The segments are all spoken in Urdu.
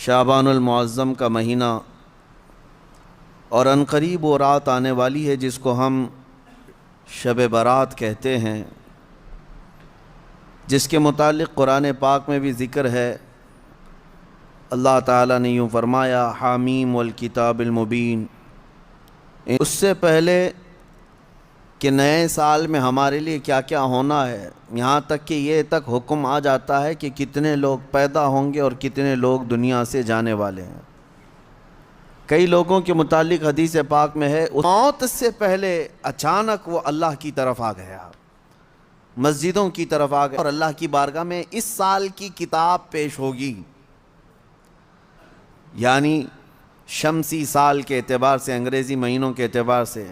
شعبان المعظم کا مہینہ اور عنقریب وہ رات آنے والی ہے جس کو ہم شب برات کہتے ہیں، جس کے متعلق قرآن پاک میں بھی ذکر ہے۔ اللہ تعالیٰ نے یوں فرمایا، حامیم والکتاب المبین۔ اس سے پہلے کہ نئے سال میں ہمارے لیے کیا کیا ہونا ہے، یہاں تک کہ یہ تک حکم آ جاتا ہے کہ کتنے لوگ پیدا ہوں گے اور کتنے لوگ دنیا سے جانے والے ہیں۔ کئی لوگوں کے متعلق حدیث پاک میں ہے، موت سے پہلے اچانک وہ اللہ کی طرف آ گیا، مسجدوں کی طرف آ گیا اور اللہ کی بارگاہ میں اس سال کی کتاب پیش ہوگی، یعنی شمسی سال کے اعتبار سے، انگریزی مہینوں کے اعتبار سے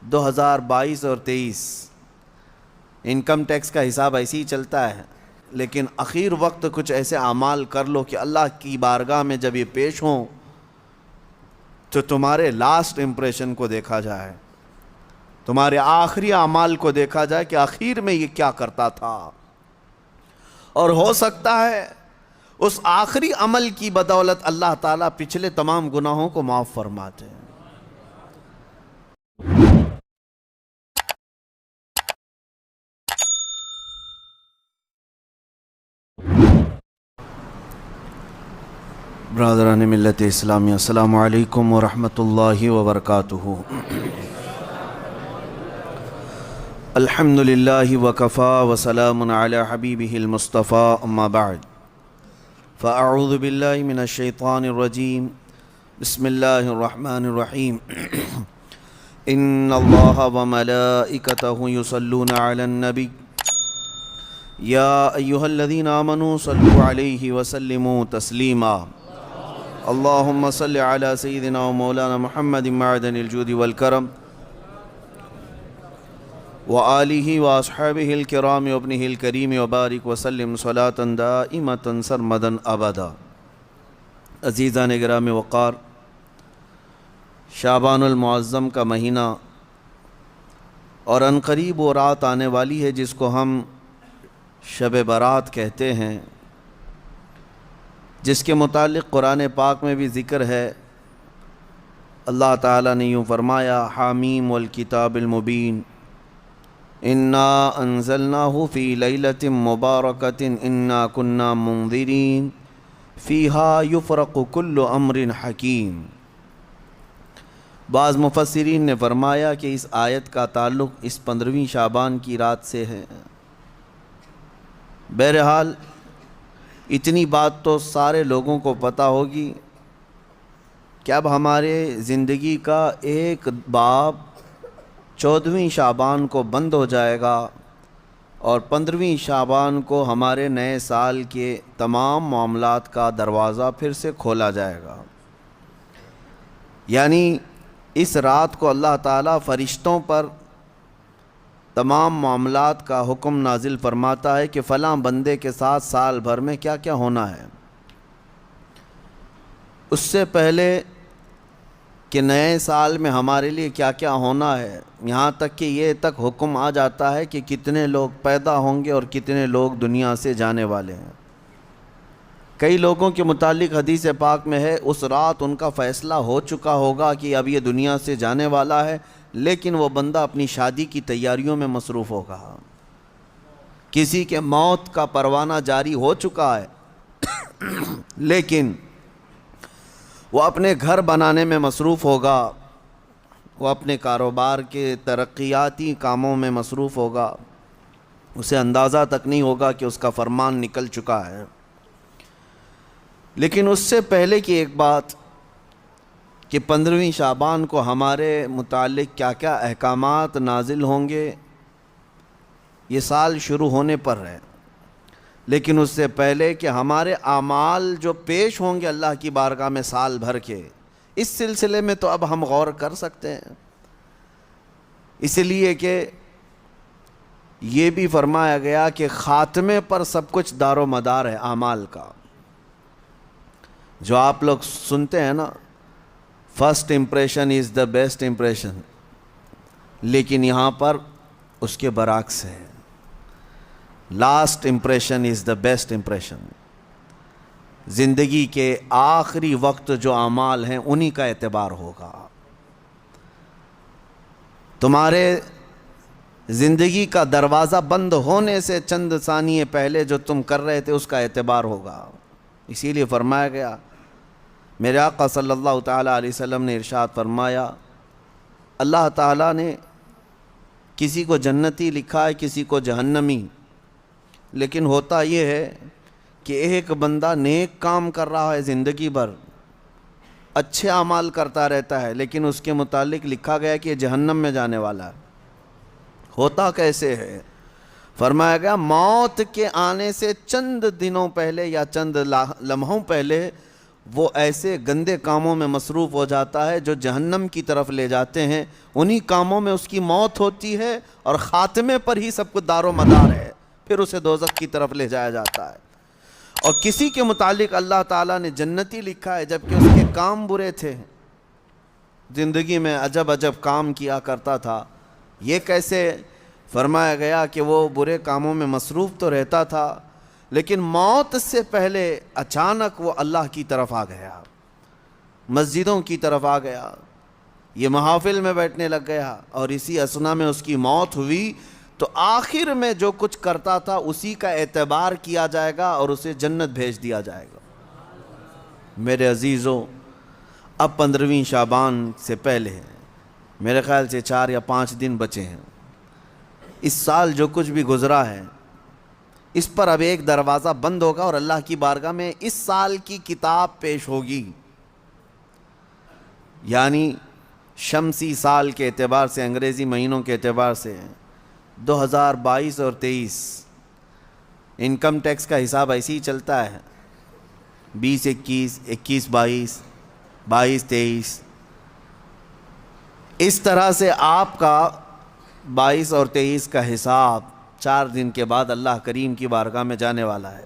2022 اور 23 انکم ٹیکس کا حساب ایسے ہی چلتا ہے، لیکن اخیر وقت کچھ ایسے اعمال کر لو کہ اللہ کی بارگاہ میں جب یہ پیش ہوں تو تمہارے لاسٹ امپریشن کو دیکھا جائے، تمہارے آخری اعمال کو دیکھا جائے کہ آخر میں یہ کیا کرتا تھا، اور ہو سکتا ہے اس آخری عمل کی بدولت اللہ تعالیٰ پچھلے تمام گناہوں کو معاف فرما دے۔ برادران ملت اسلامی، السلام علیکم ورحمۃ اللہ وبرکاتہ۔ الحمد للہ وکفا وسلام علی حبیبہ المصطفیٰ، اما بعد فاعوذ باللہ من الشیطان الرجیم، بسم اللہ الرحمن الرحیم۔ ان اللہ وملائکتہ یصلون علی النبی یا ایہا الذین آمنوا صلوا علیہ وسلموا تسلیما۔ اللہم صل علی سیدنا و مولانا محمد معدن الجود والکرم وآلہ واصحابہ الکرام وابنہ الکریم وبارک وسلم صلاة دائمة سرمدا ابدا۔ عزیزان گرام وقار، شعبان المعظم کا مہینہ اور عنقریب وہ رات آنے والی ہے جس کو ہم شب برات کہتے ہیں، جس کے متعلق قرآن پاک میں بھی ذکر ہے۔ اللہ تعالیٰ نے یوں فرمایا، حامیم والکتاب المبین، انا انزلناہ فی لیلۃ مبارکۃ انا کنا منذرین فیہا یفرق کل امر حکیم۔ بعض مفسرین نے فرمایا کہ اس آیت کا تعلق اس 15ویں شعبان کی رات سے ہے۔ بہرحال اتنی بات تو سارے لوگوں کو پتہ ہوگی کہ اب ہمارے زندگی کا ایک باب 14ویں شعبان کو بند ہو جائے گا اور 15ویں شعبان کو ہمارے نئے سال کے تمام معاملات کا دروازہ پھر سے کھولا جائے گا۔ یعنی اس رات کو اللہ تعالیٰ فرشتوں پر تمام معاملات کا حکم نازل فرماتا ہے کہ فلاں بندے کے ساتھ سال بھر میں کیا کیا ہونا ہے۔ اس سے پہلے کہ نئے سال میں ہمارے لیے کیا کیا ہونا ہے، یہاں تک کہ یہ تک حکم آ جاتا ہے کہ کتنے لوگ پیدا ہوں گے اور کتنے لوگ دنیا سے جانے والے ہیں۔ کئی لوگوں کے متعلق حدیث پاک میں ہے، اس رات ان کا فیصلہ ہو چکا ہوگا کہ اب یہ دنیا سے جانے والا ہے، لیکن وہ بندہ اپنی شادی کی تیاریوں میں مصروف ہوگا، کسی کے موت کا پروانہ جاری ہو چکا ہے لیکن وہ اپنے گھر بنانے میں مصروف ہوگا، وہ اپنے کاروبار کے ترقیاتی کاموں میں مصروف ہوگا، اسے اندازہ تک نہیں ہوگا کہ اس کا فرمان نکل چکا ہے۔ لیکن اس سے پہلے کی ایک بات کہ 15ویں شعبان کو ہمارے متعلق کیا کیا احکامات نازل ہوں گے، یہ سال شروع ہونے پر ہے، لیکن اس سے پہلے کہ ہمارے اعمال جو پیش ہوں گے اللہ کی بارگاہ میں سال بھر کے، اس سلسلے میں تو اب ہم غور کر سکتے ہیں، اس لیے کہ یہ بھی فرمایا گیا کہ خاتمے پر سب کچھ دار و مدار ہے اعمال کا۔ جو آپ لوگ سنتے ہیں نا، first impression is the best impression, لیکن یہاں پر اس کے برعکس ہے، last impression is the best impression. زندگی کے آخری وقت جو اعمال ہیں انہی کا اعتبار ہوگا. تمہارے زندگی کا دروازہ بند ہونے سے چند ثانیے پہلے جو تم کر رہے تھے اس کا اعتبار ہوگا. اسی لیے فرمایا گیا، میرے آقا صلی اللہ تعالیٰ علیہ وسلم نے ارشاد فرمایا، اللہ تعالیٰ نے کسی کو جنتی لکھا ہے، کسی کو جہنمی، لیکن ہوتا یہ ہے کہ ایک بندہ نیک کام کر رہا ہے زندگی بھر، اچھے اعمال کرتا رہتا ہے، لیکن اس کے متعلق لکھا گیا کہ یہ جہنم میں جانے والا ہے. ہوتا کیسے ہے؟ فرمایا گیا موت کے آنے سے چند دنوں پہلے یا چند لمحوں پہلے وہ ایسے گندے کاموں میں مصروف ہو جاتا ہے جو جہنم کی طرف لے جاتے ہیں. انہی کاموں میں اس کی موت ہوتی ہے اور خاتمے پر ہی سب کچھ دار و مدار ہے، پھر اسے دوزخ کی طرف لے جایا جاتا ہے. اور کسی کے متعلق اللہ تعالیٰ نے جنتی لکھا ہے جبکہ اس کے کام برے تھے، زندگی میں عجب عجب کام کیا کرتا تھا. یہ کیسے؟ فرمایا گیا کہ وہ برے کاموں میں مصروف تو رہتا تھا لیکن موت سے پہلے اچانک وہ اللہ کی طرف آ گیا، مسجدوں کی طرف آ گیا، یہ محافل میں بیٹھنے لگ گیا، اور اسی اثنا میں اس کی موت ہوئی. تو آخر میں جو کچھ کرتا تھا اسی کا اعتبار کیا جائے گا اور اسے جنت بھیج دیا جائے گا. میرے عزیزوں، اب 15ویں شعبان سے پہلے میرے خیال سے 4 یا 5 دن بچے ہیں. اس سال جو کچھ بھی گزرا ہے اس پر اب ایک دروازہ بند ہوگا اور اللہ کی بارگاہ میں اس سال کی کتاب پیش ہوگی. یعنی شمسی سال کے اعتبار سے، انگریزی مہینوں کے اعتبار سے 2022 اور 23 انکم ٹیکس کا حساب ایسے ہی چلتا ہے، 20-21، 21-22، 22-23. اس طرح سے آپ کا 22 اور 23 کا حساب 4 دن کے بعد اللہ کریم کی بارگاہ میں جانے والا ہے.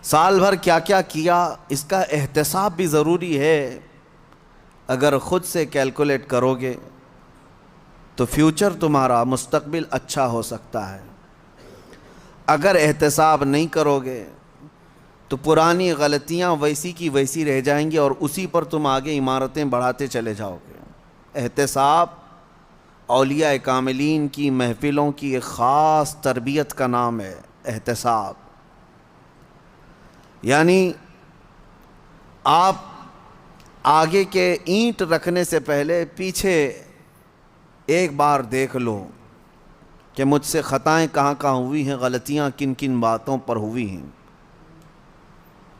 سال بھر کیا کیا کیا اس کا احتساب بھی ضروری ہے. اگر خود سے کیلکولیٹ کرو گے تو فیوچر تمہارا، مستقبل اچھا ہو سکتا ہے. اگر احتساب نہیں کرو گے تو پرانی غلطیاں ویسی کی ویسی رہ جائیں گی اور اسی پر تم آگے عمارتیں بڑھاتے چلے جاؤ گے. احتساب اولیاء کاملین کی محفلوں کی ایک خاص تربیت کا نام ہے، احتساب. یعنی آپ آگے کے اینٹ رکھنے سے پہلے پیچھے ایک بار دیکھ لو کہ مجھ سے خطائیں کہاں کہاں ہوئی ہیں، غلطیاں کن کن باتوں پر ہوئی ہیں،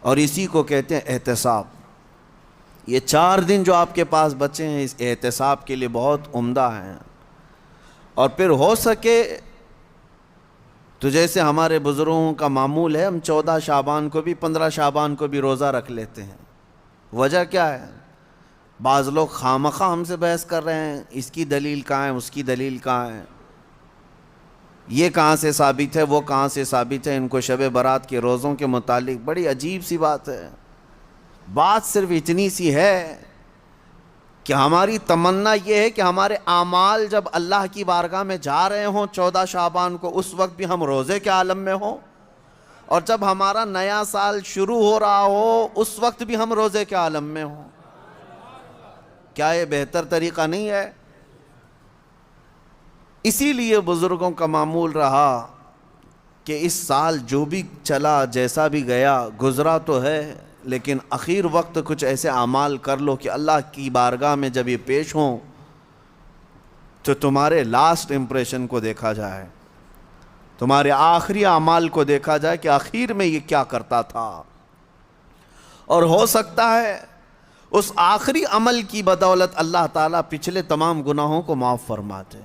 اور اسی کو کہتے ہیں احتساب. یہ 4 دن جو آپ کے پاس بچے ہیں اس احتساب کے لیے بہت عمدہ ہیں. اور پھر ہو سکے تو جیسے ہمارے بزرگوں کا معمول ہے، ہم 14 شعبان کو بھی 15 شعبان کو بھی روزہ رکھ لیتے ہیں. وجہ کیا ہے؟ بعض لوگ خامخواہ ہم سے بحث کر رہے ہیں، اس کی دلیل کہاں ہے، اس کی دلیل کہاں ہے، یہ کہاں سے ثابت ہے، وہ کہاں سے ثابت ہے. ان کو شب برات کے روزوں کے متعلق بڑی عجیب سی بات ہے. بات صرف اتنی سی ہے کہ ہماری تمنا یہ ہے کہ ہمارے اعمال جب اللہ کی بارگاہ میں جا رہے ہوں 14 شعبان کو، اس وقت بھی ہم روزے کے عالم میں ہوں، اور جب ہمارا نیا سال شروع ہو رہا ہو اس وقت بھی ہم روزے کے عالم میں ہوں. کیا یہ بہتر طریقہ نہیں ہے؟ اسی لیے بزرگوں کا معمول رہا کہ اس سال جو بھی چلا، جیسا بھی گیا، گزرا تو ہے، لیکن اخیر وقت کچھ ایسے اعمال کر لو کہ اللہ کی بارگاہ میں جب یہ پیش ہوں تو تمہارے لاسٹ امپریشن کو دیکھا جائے، تمہارے آخری اعمال کو دیکھا جائے کہ آخر میں یہ کیا کرتا تھا. اور ہو سکتا ہے اس آخری عمل کی بدولت اللہ تعالیٰ پچھلے تمام گناہوں کو معاف فرما دے.